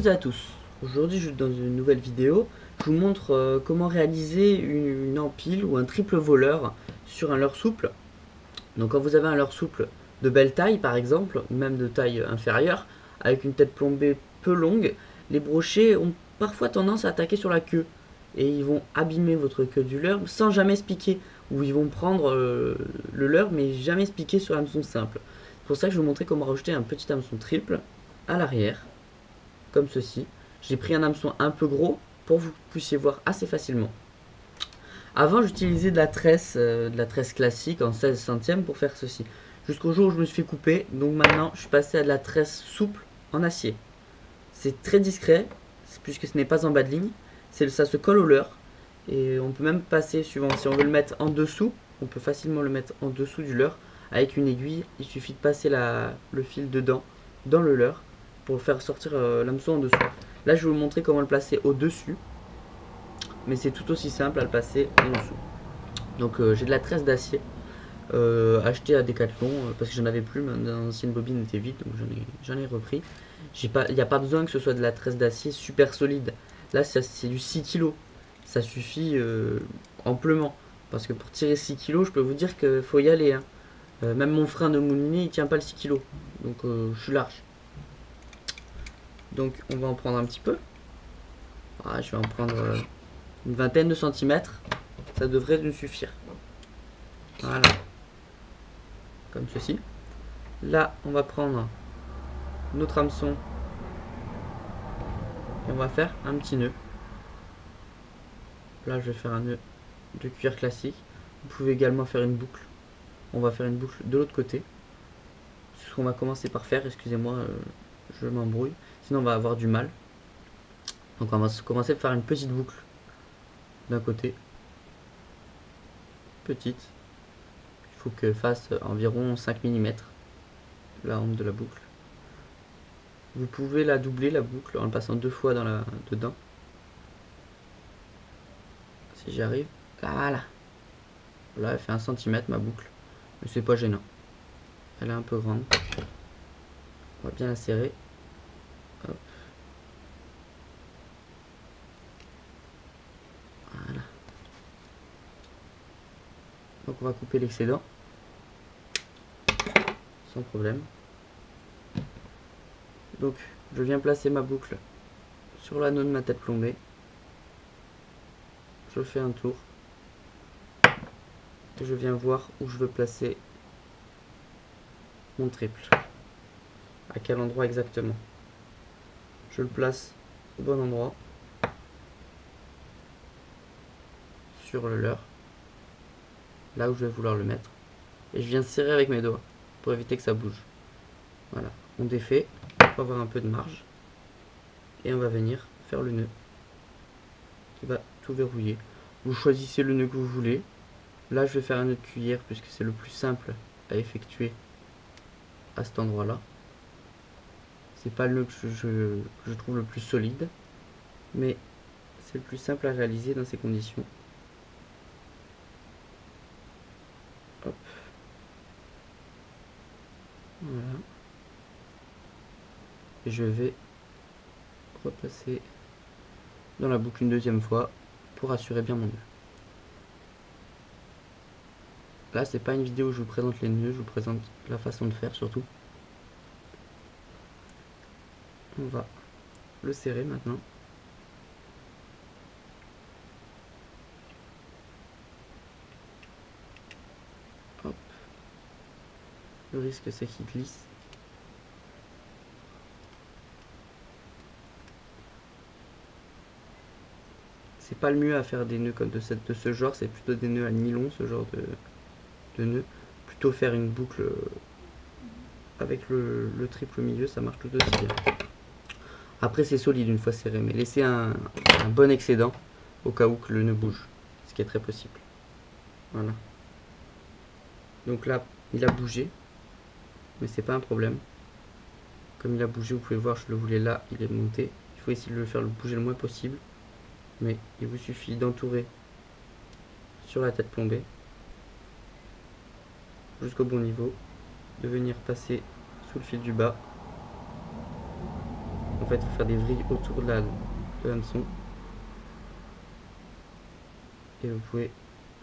toutes et à tous. Aujourd'hui, dans une nouvelle vidéo, je vous montre comment réaliser une empile ou un triple voleur sur un leurre souple. Donc quand vous avez un leurre souple de belle taille par exemple, même de taille inférieure, avec une tête plombée peu longue, les brochets ont parfois tendance à attaquer sur la queue. Et ils vont abîmer votre queue du leurre sans jamais se piquer. Ou ils vont prendre le leurre mais jamais se piquer sur l'hameçon simple. C'est pour ça que je vais vous montrer comment rajouter un petit hameçon triple à l'arrière, comme ceci. J'ai pris un hameçon un peu gros pour que vous puissiez voir assez facilement. Avant, j'utilisais de la tresse classique en 16 centièmes pour faire ceci. Jusqu'au jour où je me suis fait couper, donc maintenant je suis passé à de la tresse souple en acier. C'est très discret, puisque ce n'est pas en bas de ligne, ça se colle au leurre. Et on peut même passer, suivant si on veut le mettre en dessous, on peut facilement le mettre en dessous du leurre. Avec une aiguille, il suffit de passer le fil dedans, dans le leurre, pour faire sortir l'hameçon en dessous. Là, je vais vous montrer comment le placer au-dessus, mais c'est tout aussi simple à le passer en dessous. Donc j'ai de la tresse d'acier achetée à Decathlon parce que j'en avais plus, mon ancienne bobine était vide, donc j'en ai repris. Il n'y a pas besoin que ce soit de la tresse d'acier super solide. Là, c'est du 6 kg. Ça suffit amplement. Parce que pour tirer 6 kg, je peux vous dire qu'il faut y aller. Hein. Même mon frein de moulinet, il tient pas le 6 kg. Donc je suis large. Donc on va en prendre un petit peu. Ah, je vais en prendre une vingtaine de centimètres. Ça devrait nous suffire. Voilà. Comme ceci. Là, on va prendre notre hameçon. Et on va faire un petit nœud. Là, je vais faire un nœud de cuir classique. Vous pouvez également faire une boucle. On va faire une boucle de l'autre côté. C'est ce qu'on va commencer par faire. Excusez-moi, je m'embrouille. Sinon, on va avoir du mal. Donc, on va commencer par faire une petite boucle d'un côté. Petite. Il faut qu'elle fasse environ 5 mm. La honte de la boucle. Vous pouvez la doubler, la boucle, en le passant 2 fois dedans. Si j'y arrive. Voilà. Là, elle fait 1 cm ma boucle. Mais c'est pas gênant. Elle est un peu grande. On va bien la serrer. Hop. Voilà. Donc on va couper l'excédent. Sans problème. Donc je viens placer ma boucle sur l'anneau de ma tête plombée. Je fais un tour. Et je viens voir où je veux placer mon triple. À quel endroit exactement. Je le place au bon endroit. Sur le leurre. Là où je vais vouloir le mettre. Et je viens serrer avec mes doigts pour éviter que ça bouge. Voilà. On défait pour avoir un peu de marge. Et on va venir faire le nœud qui va tout verrouiller. Vous choisissez le nœud que vous voulez. Là, je vais faire un nœud de cuillère puisque c'est le plus simple à effectuer à cet endroit-là. C'est pas le nœud que je trouve le plus solide, mais c'est le plus simple à réaliser dans ces conditions. Hop. Voilà. Et je vais repasser dans la boucle une deuxième fois pour assurer bien mon nœud. Là, c'est pas une vidéo où je vous présente les nœuds, je vous présente la façon de faire surtout. On va le serrer maintenant. Hop. Le risque, c'est qu'il glisse. C'est pas le mieux à faire des nœuds comme de ce genre, c'est plutôt des nœuds à nylon, ce genre de nœud. Plutôt faire une boucle avec le triple au milieu, ça marche tout aussi bien. Après, c'est solide une fois serré, mais laissez un bon excédent au cas où que le nœud bouge, ce qui est très possible. Voilà. Donc là, il a bougé, mais c'est pas un problème. Comme il a bougé, vous pouvez voir, je le voulais là, il est monté. Il faut essayer de le faire bouger le moins possible. Mais il vous suffit d'entourer sur la tête plombée jusqu'au bon niveau, de venir passer sous le fil du bas. fait, vous faire des vrilles autour de l'hameçon. Et vous pouvez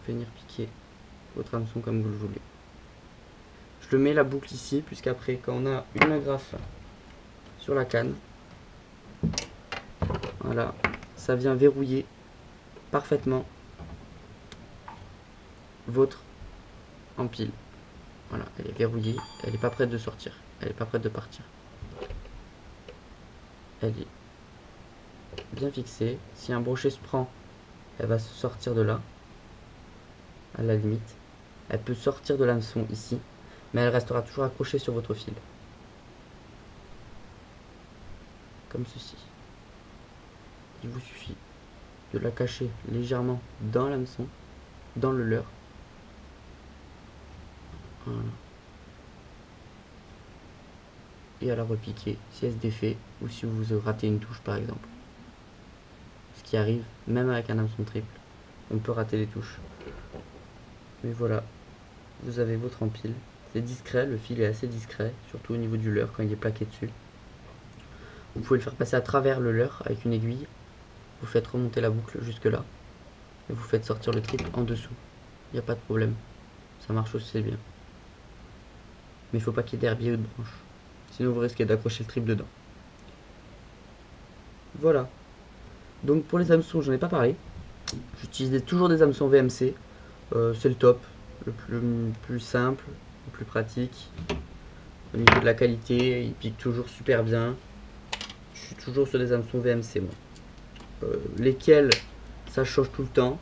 venir piquer votre hameçon comme vous le voulez. Je le mets la boucle ici, puisqu'après, quand on a une agrafe sur la canne, voilà, ça vient verrouiller parfaitement votre empile. Voilà, elle est verrouillée, elle n'est pas prête de sortir, elle n'est pas prête de partir. Elle est bien fixée. Si un brochet se prend, elle va se sortir de là, à la limite. Elle peut sortir de l'hameçon ici, mais elle restera toujours accrochée sur votre fil. Comme ceci. Il vous suffit de la cacher légèrement dans l'hameçon, dans le leurre. Voilà. Et à la repiquer si elle se défait ou si vous ratez une touche par exemple. Ce qui arrive même avec un hameçon triple, on peut rater les touches. Mais voilà, vous avez votre empile. C'est discret, le fil est assez discret, surtout au niveau du leurre quand il est plaqué dessus. Vous pouvez le faire passer à travers le leurre avec une aiguille. Vous faites remonter la boucle jusque là et vous faites sortir le triple en dessous. Il n'y a pas de problème, ça marche aussi bien. Mais il ne faut pas qu'il y ait d'herbier ou de branche, sinon vous risquez d'accrocher le triple dedans. Voilà. Donc pour les hameçons, j'en ai pas parlé. J'utilise toujours des hameçons VMC. C'est le top, le plus simple, le plus pratique. Au niveau de la qualité, il pique toujours super bien. Je suis toujours sur des hameçons VMC moi. Lesquels ça change tout le temps,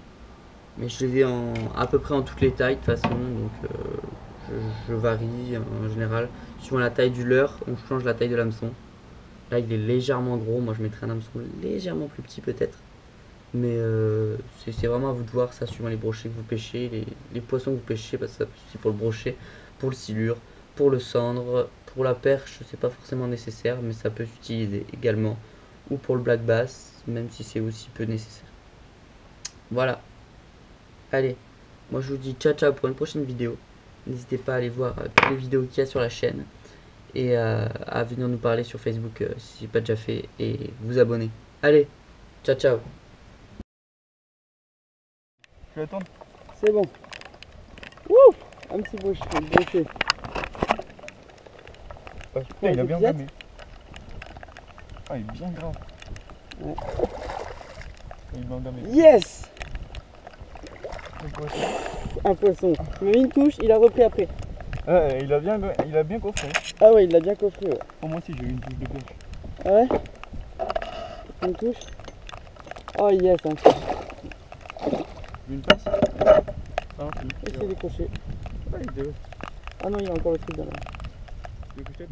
mais je les ai à peu près en toutes les tailles de toute façon, donc je varie en général. Suivant la taille du leurre, on change la taille de l'hameçon. Là il est légèrement gros, moi je mettrais un hameçon légèrement plus petit peut-être. Mais c'est vraiment à vous de voir ça suivant les brochets que vous pêchez, les poissons que vous pêchez, parce que ça peut aussi pour le brochet, pour le silure, pour le cendre, pour la perche, c'est pas forcément nécessaire, mais ça peut s'utiliser également. Ou pour le black bass, même si c'est aussi peu nécessaire. Voilà. Allez, moi je vous dis ciao ciao pour une prochaine vidéo. N'hésitez pas à aller voir toutes les vidéos qu'il y a sur la chaîne. Et à venir nous parler sur Facebook si ce n'est pas déjà fait. Et vous abonner. Allez, ciao ciao. Je vais attendre. C'est bon. Wouh, un petit brochet. Ah, putain, il a bien gamé. Ah, il est bien grave. Ouais. Il est bien gamé. Yes. Un poisson. Un poisson. Il m'a mis une touche, il a repris après. Ouais, il a bien coffré. Ah ouais, il l'a bien coffré. Ouais. Oh, moi aussi j'ai eu une touche de pêche. Ah ouais. Une touche. Oh yes, un touche. Une passe. Ah non, Et c'est décroché. Ah, il est Ah non, il y a encore le truc dans là. décroché.